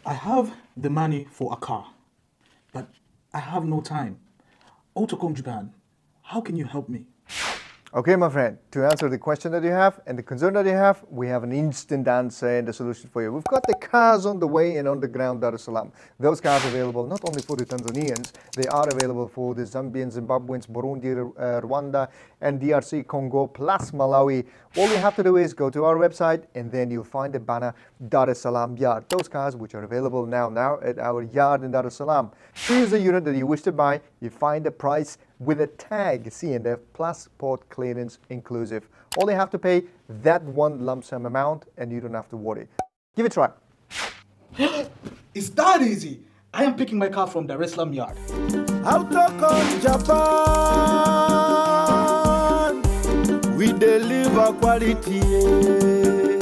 I have the money for a car, but I have no time. Autocom Japan, how can you help me? Okay, my friend, to answer the question that you have and the concern that you have, we have an instant answer and a solution for you. We've got the cars on the way and on the ground, Dar es Salaam. Those cars are available not only for the Tanzanians, they are available for the Zambians, Zimbabweans, Burundi, Rwanda, and DRC Congo, plus Malawi. All you have to do is go to our website and then you'll find the banner Dar es Salaam Yard. Those cars which are available now at our yard in Dar es Salaam. Choose the unit that you wish to buy, you find the price with a tag C&F plus port clearance inclusive. All you have to pay that one lump sum amount and you don't have to worry. Give it a try. It's that easy. I am picking my car from Dar es Salaam Yard. Autocom Japan, we deliver quality.